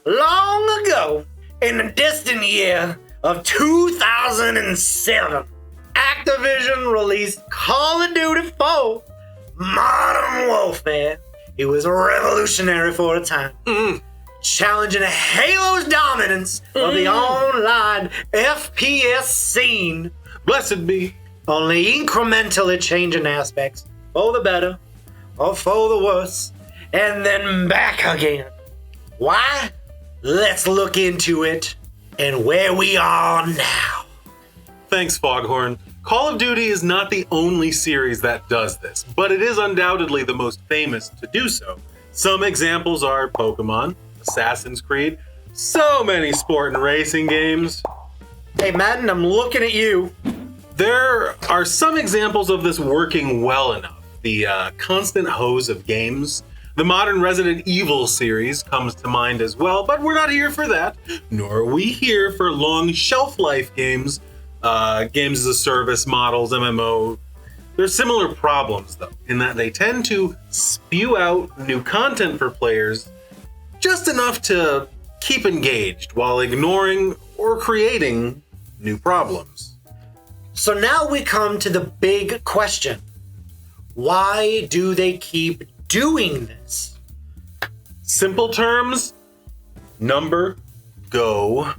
long ago, in the distant year of 2007, Activision released Call of Duty 4 Modern Warfare. It was revolutionary for a time, challenging Halo's dominance of the online FPS scene. Blessed be. Only incrementally changing aspects, for the better or for the worse, and then back again. Why? Let's look into it and where we are now. Thanks, Foghorn. Call of Duty is not the only series that does this, but it is undoubtedly the most famous to do so. Some examples are Pokemon, Assassin's Creed, so many sport and racing games. Hey, Madden, I'm looking at you. There are some examples of this working well enough. The constant hose of games. The modern Resident Evil series comes to mind as well, but we're not here for that. Nor are we here for long shelf life games, games as a service models, MMO. There's similar problems though, in that they tend to spew out new content for players just enough to keep engaged while ignoring or creating new problems. So now we come to the big question. Why do they keep doing this? Simple terms, number go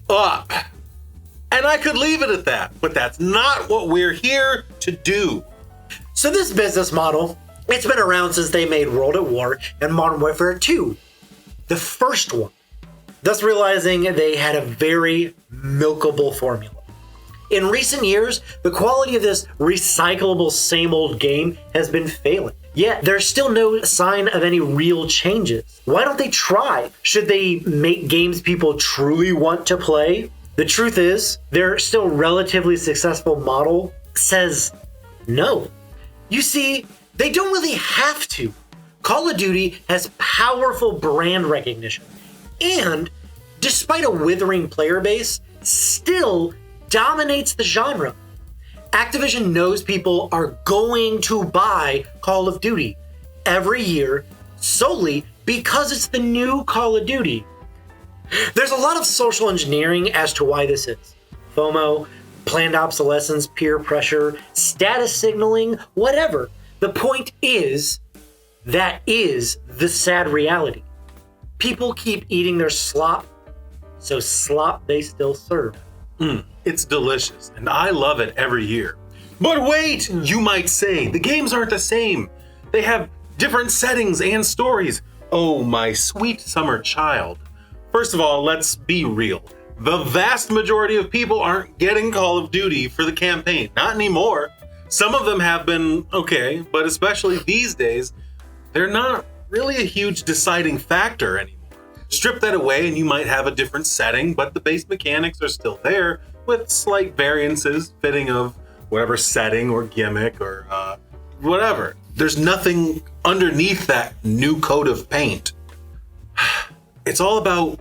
up. And I could leave it at that, but that's not what we're here to do. So this business model, it's been around since they made World at War and Modern Warfare 2, the first one, thus realizing they had a very milkable formula. In recent years, the quality of this recyclable same old game has been failing. Yet there's still no sign of any real changes. Why don't they try? Should they make games people truly want to play? The truth is, their still relatively successful model says no. You see, they don't really have to. Call of Duty has powerful brand recognition, and despite a withering player base, still dominates the genre. Activision knows people are going to buy Call of Duty every year solely because it's the new Call of Duty. There's a lot of social engineering as to why this is. FOMO, planned obsolescence, peer pressure, status signaling, whatever. The point is, that is the sad reality. People keep eating their slop, so slop they still serve. It's delicious, and I love it every year. But wait, you might say, the games aren't the same. They have different settings and stories. Oh, my sweet summer child. First of all, let's be real. The vast majority of people aren't getting Call of Duty for the campaign. Not anymore. Some of them have been okay, but especially these days, they're not really a huge deciding factor anymore. Strip that away and you might have a different setting, but the base mechanics are still there with slight variances fitting of whatever setting or gimmick or whatever. There's nothing underneath that new coat of paint. It's all about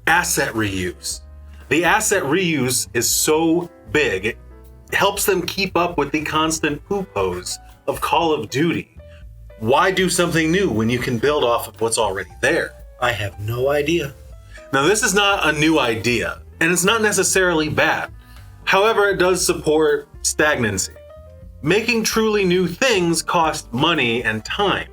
asset reuse. The asset reuse is so big, it helps them keep up with the constant poop-hose of Call of Duty. Why do something new when you can build off of what's already there? I have no idea. Now, this is not a new idea, and it's not necessarily bad. However, it does support stagnancy. Making truly new things costs money and time.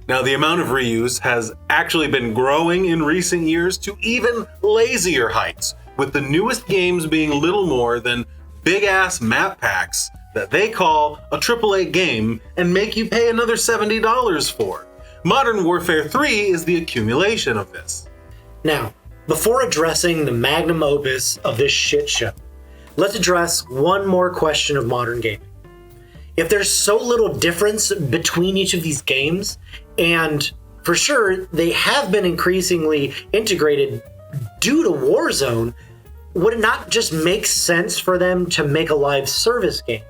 Now, the amount of reuse has actually been growing in recent years to even lazier heights, with the newest games being little more than big-ass map packs that they call a AAA game and make you pay another $70 for. Modern Warfare 3 is the accumulation of this. Now, before addressing the magnum opus of this shit show, let's address one more question of modern gaming. If there's so little difference between each of these games, and for sure they have been increasingly integrated due to Warzone, would it not just make sense for them to make a live service game?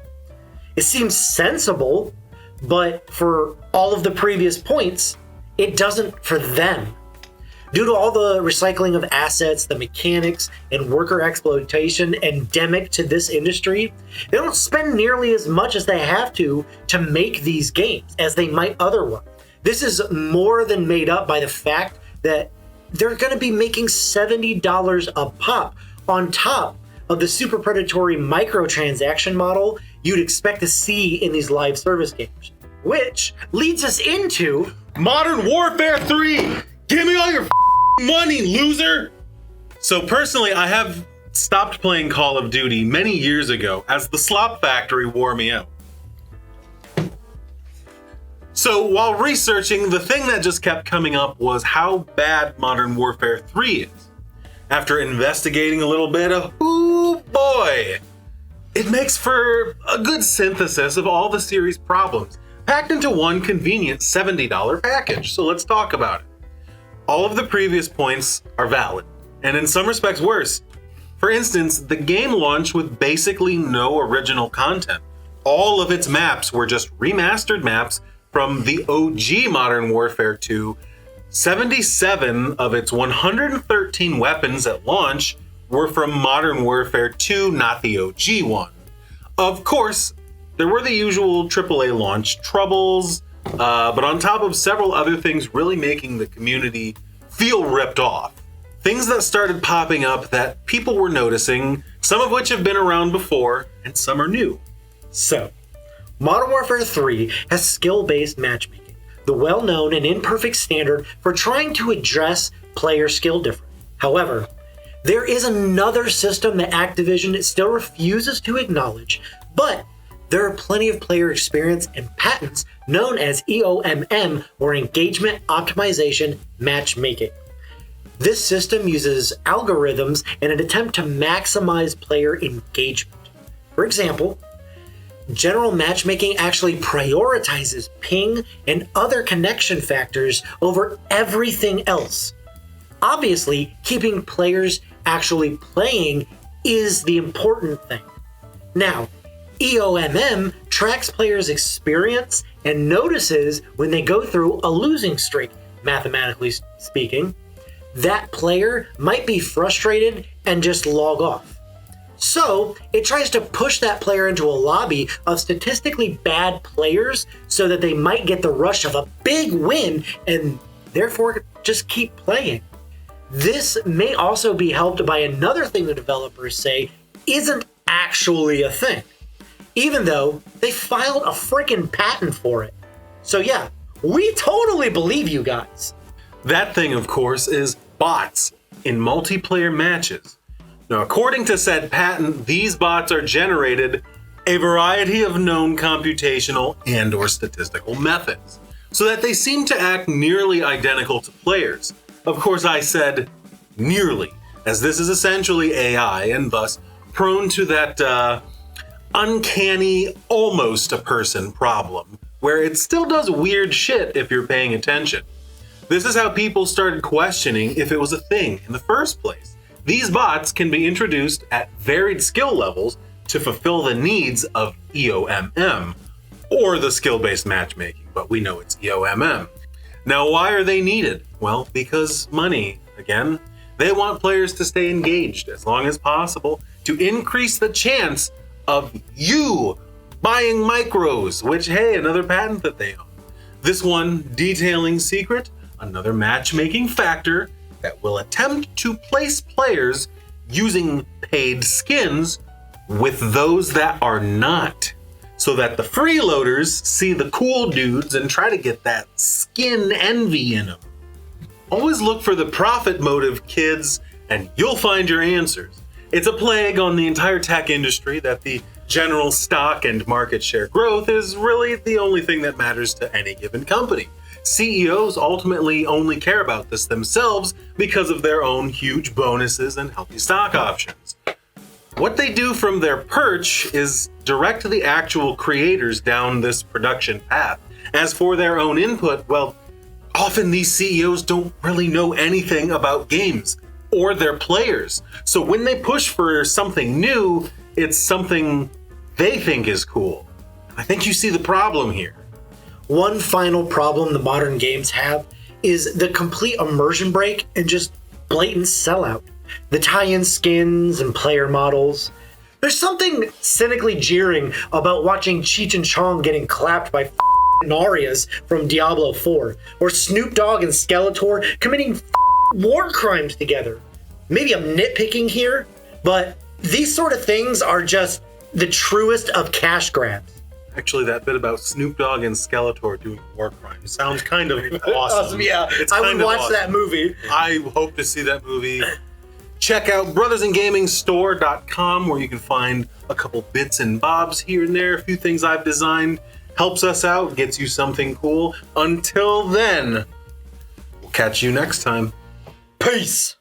It seems sensible, but for all of the previous points, it doesn't for them. Due to all the recycling of assets, the mechanics, and worker exploitation endemic to this industry, they don't spend nearly as much as they have to make these games as they might otherwise. This is more than made up by the fact that they're going to be making $70 a pop on top of the super predatory microtransaction model you'd expect to see in these live service games. Which leads us into Modern Warfare 3! Give me all your money, loser! So personally, I have stopped playing Call of Duty many years ago as the slop factory wore me out. So while researching, the thing that just kept coming up was how bad Modern Warfare 3 is. After investigating a little bit of, ooh boy, it makes for a good synthesis of all the series' problems, packed into one convenient $70 package. So let's talk about it. All of the previous points are valid, and in some respects worse. For instance, the game launched with basically no original content. All of its maps were just remastered maps from the OG Modern Warfare 2. 77 of its 113 weapons at launch were from Modern Warfare 2, not the OG one. Of course, there were the usual AAA launch troubles, but on top of several other things really making the community feel ripped off. Things that started popping up that people were noticing, some of which have been around before, and some are new. So, Modern Warfare 3 has skill-based matchmaking, the well-known and imperfect standard for trying to address player skill difference. However, there is another system that Activision still refuses to acknowledge, but there are plenty of player experience and patents known as EOMM, or Engagement Optimization Matchmaking. This system uses algorithms in an attempt to maximize player engagement. For example, general matchmaking actually prioritizes ping and other connection factors over everything else. Obviously, keeping players actually playing is the important thing. Now, EOMM tracks players' experience and notices when they go through a losing streak, mathematically speaking. That player might be frustrated and just log off. So it tries to push that player into a lobby of statistically bad players so that they might get the rush of a big win and therefore just keep playing. This may also be helped by another thing the developers say isn't actually a thing, even though they filed a freaking patent for it. So yeah, we totally believe you guys. That thing, of course, is bots in multiplayer matches. Now, according to said patent, these bots are generated a variety of known computational and/or statistical methods, so that they seem to act nearly identical to players. Of course, I said nearly, as this is essentially AI and thus prone to that uncanny, almost a person problem, where it still does weird shit if you're paying attention. This is how people started questioning if it was a thing in the first place. These bots can be introduced at varied skill levels to fulfill the needs of EOMM, or the skill-based matchmaking, but we know it's EOMM. Now, why are they needed? Well, because money, again. They want players to stay engaged as long as possible to increase the chance of you buying micros, which, hey, another patent that they own. This one detailing secret, another matchmaking factor that will attempt to place players using paid skins with those that are not, so that the freeloaders see the cool dudes and try to get that skin envy in them. Always look for the profit motive, kids, and you'll find your answers. It's a plague on the entire tech industry that the general stock and market share growth is really the only thing that matters to any given company. CEOs ultimately only care about this themselves because of their own huge bonuses and healthy stock options. What they do from their perch is direct the actual creators down this production path. As for their own input, well, often these CEOs don't really know anything about games or their players. So when they push for something new, it's something they think is cool. I think you see the problem here. One final problem the modern games have is the complete immersion break and just blatant sellout. The tie-in skins and player models. There's something cynically jeering about watching Cheech and Chong getting clapped by Narias from Diablo 4, or Snoop Dogg and Skeletor committing war crimes together. Maybe I'm nitpicking here, but these sort of things are just the truest of cash grabs. Actually, that bit about Snoop Dogg and Skeletor doing war crimes sounds kind of awesome. Yeah, It's I kind would of watch awesome. that movie. I hope to see that movie. Check out brothersandgamingstore.com where you can find a couple bits and bobs here and there, a few things I've designed. Helps us out, gets you something cool. Until then, we'll catch you next time. Peace.